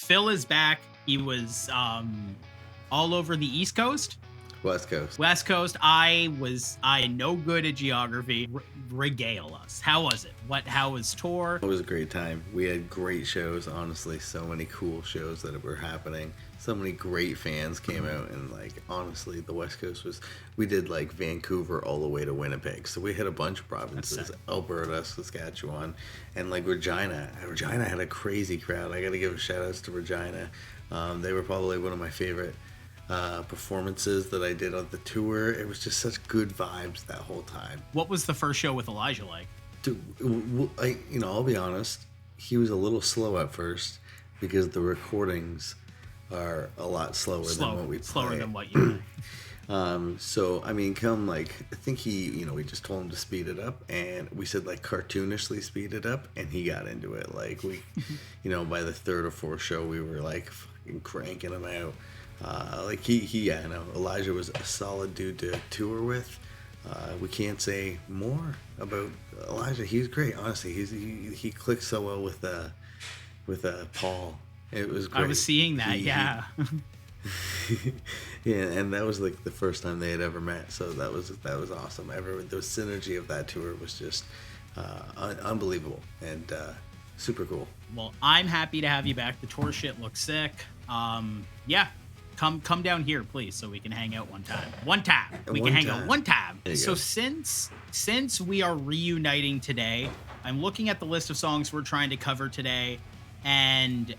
Phil is back. He was all over the East Coast. West Coast. I no good at geography. Regale us. How was it? How was tour? It was a great time. We had great shows, honestly. So many cool shows that were happening. So many great fans came out, and like honestly, the West Coast we did like Vancouver all the way to Winnipeg. So we hit a bunch of provinces, Alberta, Saskatchewan, and like Regina. Regina had a crazy crowd. I got to give a shout outs to Regina. They were probably one of my favorite performances that I did on the tour. It was just such good vibes that whole time. What was the first show with Elijah like? Dude, I'll be honest, he was a little slow at first because the recordings are a lot slower than what we play. Slower than what you so I mean, I think we just told him to speed it up, and we said like cartoonishly speed it up, and he got into it. Like we by the third or fourth show we were like fucking cranking him out. Elijah was a solid dude to tour with. We can't say more about Elijah. He's great, honestly. He clicked so well with Paul. It was great. I was seeing that, yeah. Yeah, and that was like the first time they had ever met, so that was awesome. The synergy of that tour was just unbelievable and super cool. Well, I'm happy to have you back. The tour shit looks sick. Yeah. Come down here, please, so we can hang out one time. We can hang out one time. So since we are reuniting today, I'm looking at the list of songs we're trying to cover today, and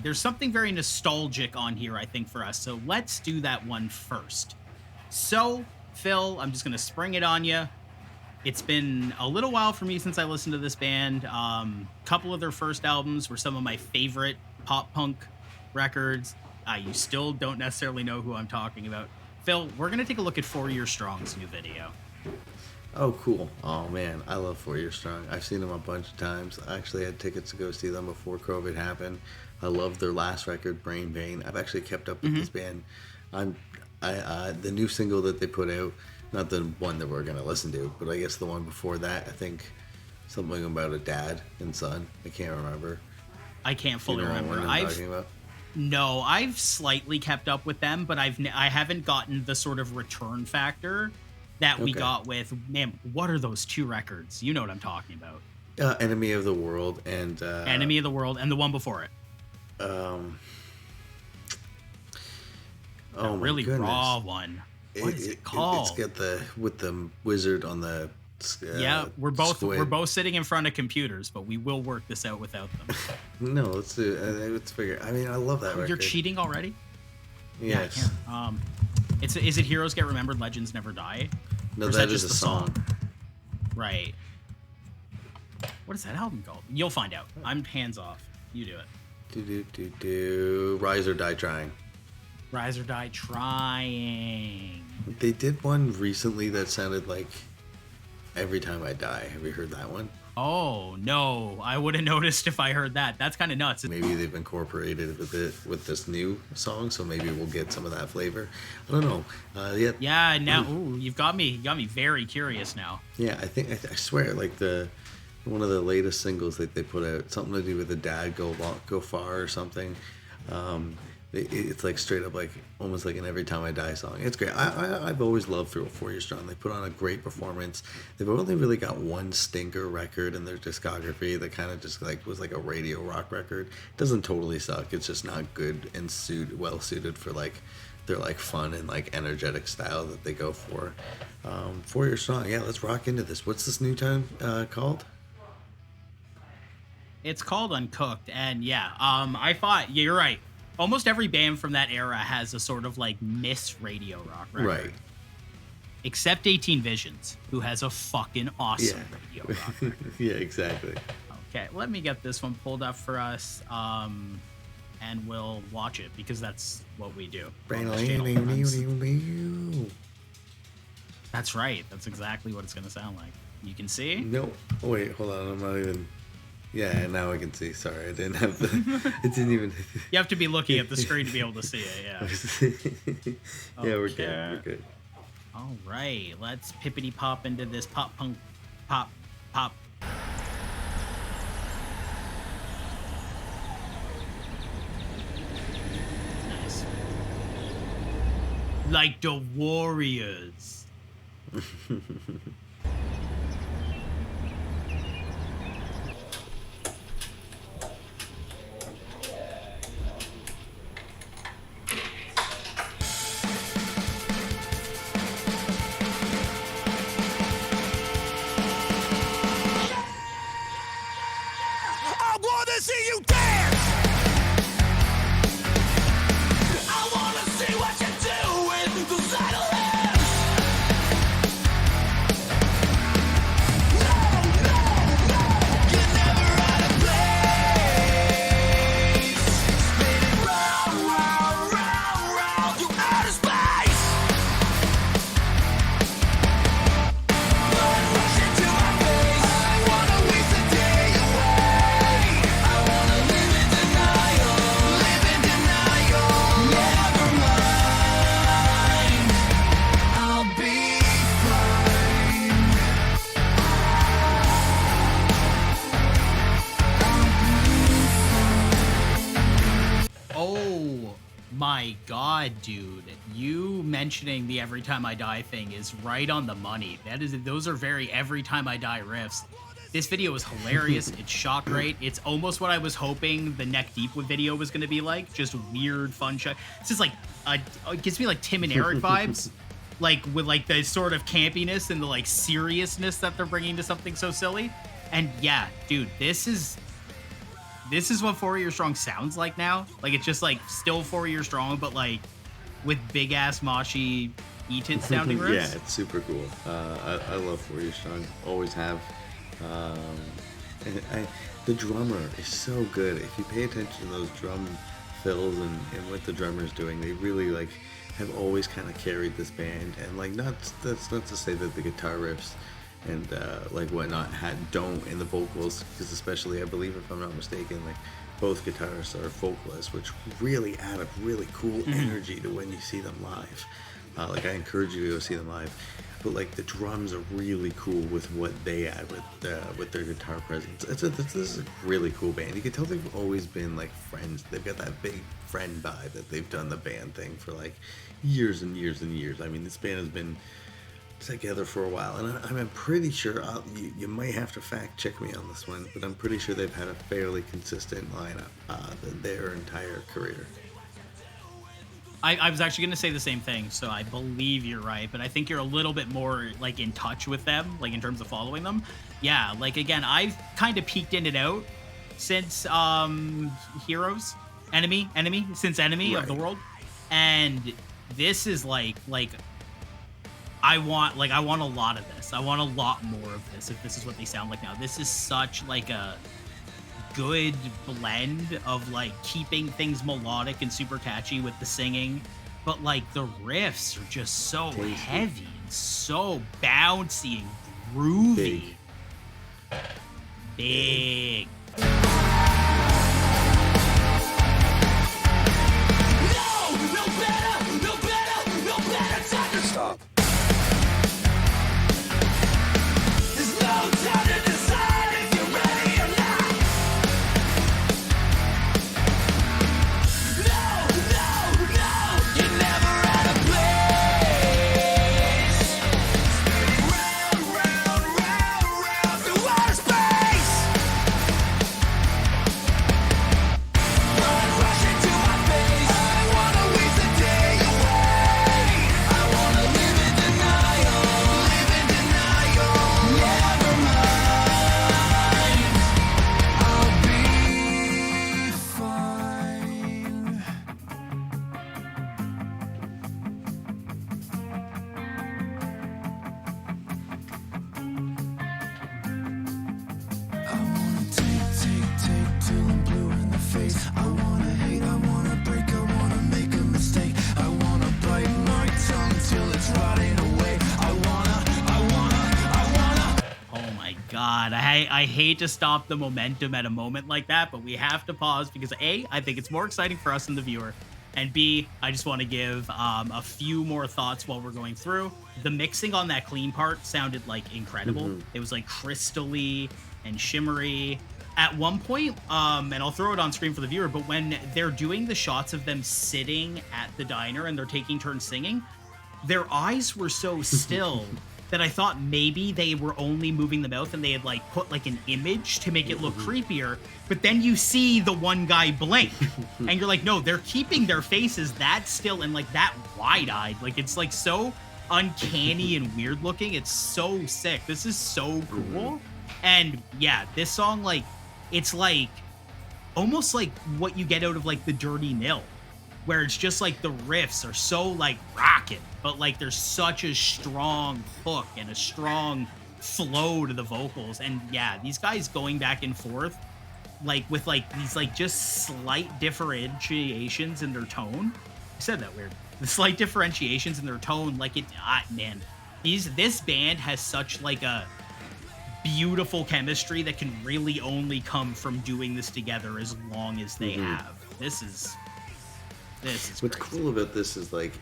there's something very nostalgic on here, I think, for us. So let's do that one first. So, Phil, I'm just going to spring it on you. It's been a little while for me since I listened to this band. A couple of their first albums were some of my favorite pop-punk records. You still don't necessarily know who I'm talking about. Phil, we're going to take a look at 4 Year Strong's new video. Oh, cool. Oh, man. I love 4 Year Strong. I've seen them a bunch of times. I actually had tickets to go see them before COVID happened. I love their last record, Brain Vein. I've actually kept up with this band. The new single that they put out, not the one that we're going to listen to, but I guess the one before that, I think something about a dad and son. I can't remember. I can't fully remember. What I'm talking about? No, I've slightly kept up with them, but I haven't gotten the sort of return factor that we got with, man, what are those two records? You know what I'm talking about. Enemy of the World and... Enemy of the World and the one before it. Really goodness. Raw one. What is it called? It's got with the wizard on the... we're both sitting in front of computers, but we will work this out without them. No, let's do it. Let's figure. I mean, I love that record. You're cheating already? Yes. Yeah, is it Heroes Get Remembered, Legends Never Die? No, that is a song. Right. What is that album called? You'll find out. I'm hands off. You do it. Rise or Die Trying. Rise or Die Trying. They did one recently that sounded like Every Time I Die. Have you heard that one? Oh, no. I would have noticed if I heard that. That's kind of nuts. Maybe they've incorporated with this new song, so maybe we'll get some of that flavor. I don't know. Yeah, now you've got me very curious now. Yeah, I swear, like one of the latest singles that they put out, something to do with the dad go far or something. It's like straight up like almost like an Every Time I Die song. It's great. I've always loved 4 Year Strong. They put on a great performance. They've only really got one stinker record in their discography that kind of just like was like a radio rock record. It doesn't totally suck. It's just not good and well suited for like their like fun and like energetic style that they go for. 4 Year Strong. Yeah, let's rock into this. What's this new time called? It's called Uncooked, and I thought you're right. Almost every band from that era has a sort of like miss radio rock record. Right. Except 18 Visions, who has a fucking awesome radio rock record. Yeah, exactly. Okay, let me get this one pulled up for us, and we'll watch it because that's what we do. That's right. That's exactly what it's going to sound like. You can see? No. Oh, wait, hold on. I'm not even... Yeah, now I can see. Sorry, I didn't have the... It didn't even... You have to be looking at the screen to be able to see it, yeah. Yeah, we're good. All right, let's pippity pop into this pop punk pop. like the Warriors. I wanna see you dance. I wanna see what you do with those idle hands. No, no, no, you're never out of place. Spinning round, round, round, round through outer space. Blood rushing to my face. I wanna waste the day away. I wanna live in denial. Live in denial. Never mind. I'll be fine. Oh my god, dude. You mentioning the Every Time I Die thing is right on the money. Those are very Every Time I Die riffs. This video is hilarious. It's shot great. It's almost what I was hoping the Neck Deep video was going to be like. Just weird, fun shot. This is like, it gives me like Tim and Eric vibes. Like with like the sort of campiness and the like seriousness that they're bringing to something so silly. And yeah, dude, this is what 4 Year Strong sounds like now. Like it's just like still 4 Year Strong, but like with big ass moshy E-tit sounding riffs. Yeah, it's super cool. I love 4 Year Strong. Always have. The drummer is so good. If you pay attention to those drum fills and what the drummer's doing, they really like have always kind of carried this band. And like that's not to say that the guitar riffs and like whatnot don't in the vocals, because especially I believe, if I'm not mistaken, like both guitarists are vocalists, which really add a really cool energy to when you see them live. Like I encourage you to go see them live. But like the drums are really cool with what they add with their guitar presence. This is a really cool band. You can tell they've always been like friends. They've got that big friend vibe that they've done the band thing for like years and years and years. I mean, this band has been together for a while, and I'm pretty sure you might have to fact check me on this one, but I'm pretty sure they've had a fairly consistent lineup their entire career. I was actually going to say the same thing, so I believe you're right, but I think you're a little bit more like in touch with them, like in terms of following them. Yeah, like again, I've kind of peeked in and out since Heroes, Enemy, since Enemy of the World, and this is like I want a lot of this. I want a lot more of this if this is what they sound like now. This is such like a good blend of like keeping things melodic and super catchy with the singing, but like the riffs are just so heavy and so bouncy and groovy. Big. No better time to stop. There's no time to decide if you're ready or not. No, you're never out of place. Spinning round, round through outer space. Blood rushing to my face. I wanna waste the day away. I wanna live in denial. Never mind. I'll be fine. I wanna take till I'm blue in the face. I wanna hate, I wanna break, I wanna make a mistake. I wanna bite my tongue till it's rotting away. I wanna. Oh my god, I hate to stop the momentum at a moment like that, but we have to pause because A, I think it's more exciting for us and the viewer, and B, I just want to give a few more thoughts while we're going through. The mixing on that clean part sounded like incredible. It was like crystally and shimmery. At one point, and I'll throw it on screen for the viewer, but when they're doing the shots of them sitting at the diner and they're taking turns singing, their eyes were so still that I thought maybe they were only moving the mouth and they had like put like an image to make it look creepier. But then you see the one guy blink and you're like, no, they're keeping their faces that still and like that wide-eyed. Like it's like so uncanny and weird looking. It's so sick. This is so cool. And yeah, this song, like, it's like almost like what you get out of like the Dirty Nil, where it's just like the riffs are so like rocking, but like there's such a strong hook and a strong flow to the vocals. And yeah, these guys going back and forth, like with like these like just slight differentiations in their tone. I said that weird. The slight differentiations in their tone, like man, this band has such like a beautiful chemistry that can really only come from doing this together as long as they have. This is what's crazy. cool about this is like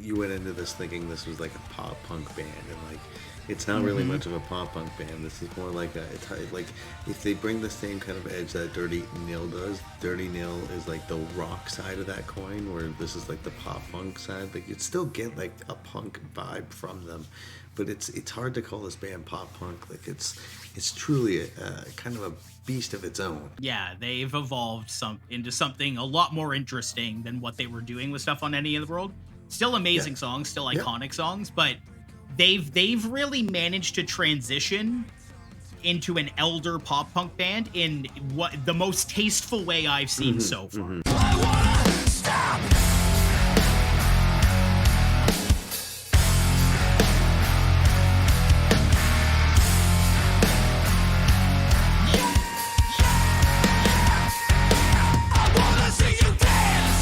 you went into this thinking this was like a pop punk band, and like it's not really much of a pop punk band. This is more like it's like if they bring the same kind of edge that Dirty Nil does. Dirty Nil is like the rock side of that coin, where this is like the pop punk side. Like you'd still get like a punk vibe from them, but it's hard to call this band pop punk. Like it's truly a kind of a beast of its own. Yeah, they've evolved into something a lot more interesting than what they were doing with stuff on Any of the World. Still amazing songs, still iconic songs, but they've really managed to transition into an elder pop punk band in what the most tasteful way I've seen so far. I wanna stop. I wanna see you dance.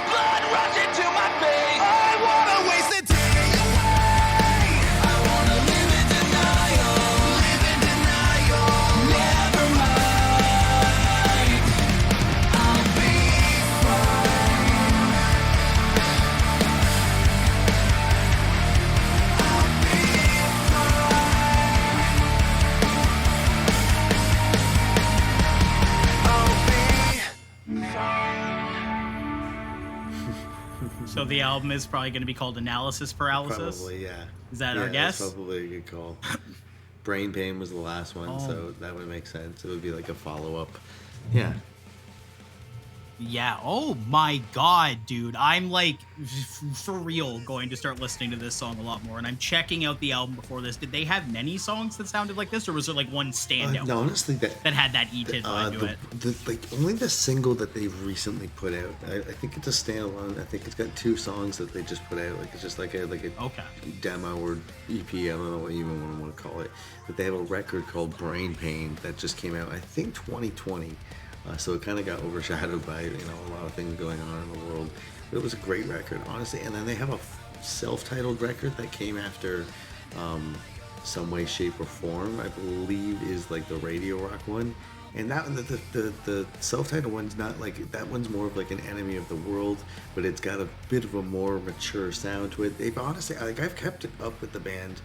Blood rushing to my veins. I wanna waste the day away. I wanna live in denial. Live in denial. Never mind. I'll be fine. I'll be fine. I'll be fine. So the album is probably going to be called Analysis Paralysis. Probably, yeah. Is that our guess? That's probably a good call. Brain Pain was the last one, Oh. so that would make sense. It would be like a follow-up. Yeah. Yeah. Oh my God, dude. I'm like, for real, going to start listening to this song a lot more. And I'm checking out the album before this. Did they have many songs that sounded like this, or was there like one standout No, honestly, that had that E-Tid vibe to it? like only the single that they've recently put out. I think it's a standalone. I think it's got 2 songs that they just put out. Like it's just like a Okay. demo or EP. I don't know what you even want to call it. But they have a record called Brain Pain that just came out, I think, 2020. So it kind of got overshadowed by a lot of things going on in the world. But it was a great record, honestly. And then they have a self-titled record that came after Some Way, Shape, or Form, I believe, is like the radio rock one. And that the self-titled one's not like that. One's more of like an Enemy of the World, but it's got a bit of a more mature sound to it. They've honestly, like, I've kept it up with the band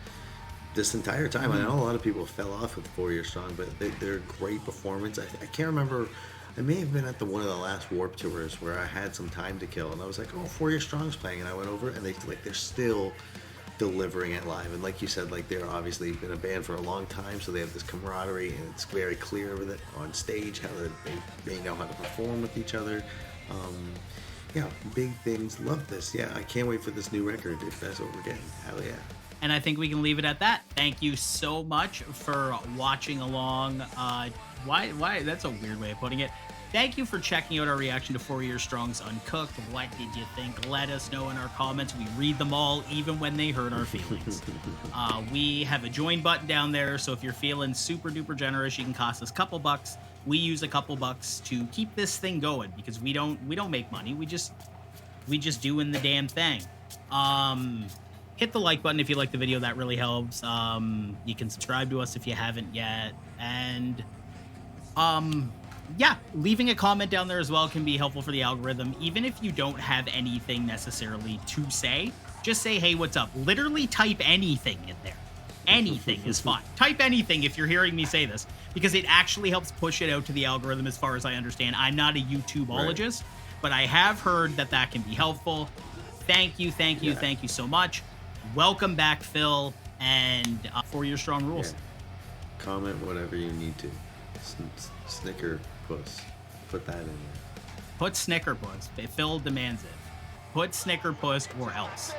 this entire time. I know a lot of people fell off with 4 Year Strong, but they're a great performance. I can't remember. I may have been at one of the last Warped tours where I had some time to kill, and I was like, "Oh, 4 Year Strong's playing," and I went over, and they're still delivering it live. And like you said, like they're obviously been a band for a long time, so they have this camaraderie, and it's very clear with it on stage how they know how to perform with each other. Yeah, big things. Love this. Yeah, I can't wait for this new record if that's what we're getting. Hell yeah. And I think we can leave it at that. Thank you so much for watching along. Why? That's a weird way of putting it. Thank you for checking out our reaction to 4 Year Strong's Uncooked. What did you think? Let us know in our comments. We read them all, even when they hurt our feelings. We have a join button down there, so if you're feeling super duper generous, you can cost us a couple bucks. We use a couple bucks to keep this thing going because we don't make money. We just doing the damn thing. Hit the like button if you like the video. That really helps. You can subscribe to us if you haven't yet. And yeah, leaving a comment down there as well can be helpful for the algorithm. Even if you don't have anything necessarily to say, just say, hey, what's up? Literally type anything in there. Anything is fine. Type anything if you're hearing me say this, because it actually helps push it out to the algorithm as far as I understand. I'm not a YouTubeologist, but I have heard that that can be helpful. Thank you so much. Welcome back, Phil, and for your strong rules. Yeah. Comment whatever you need to. Snicker puss. Put that in there. Put Snicker puss. Phil demands it. Put Snicker puss or else.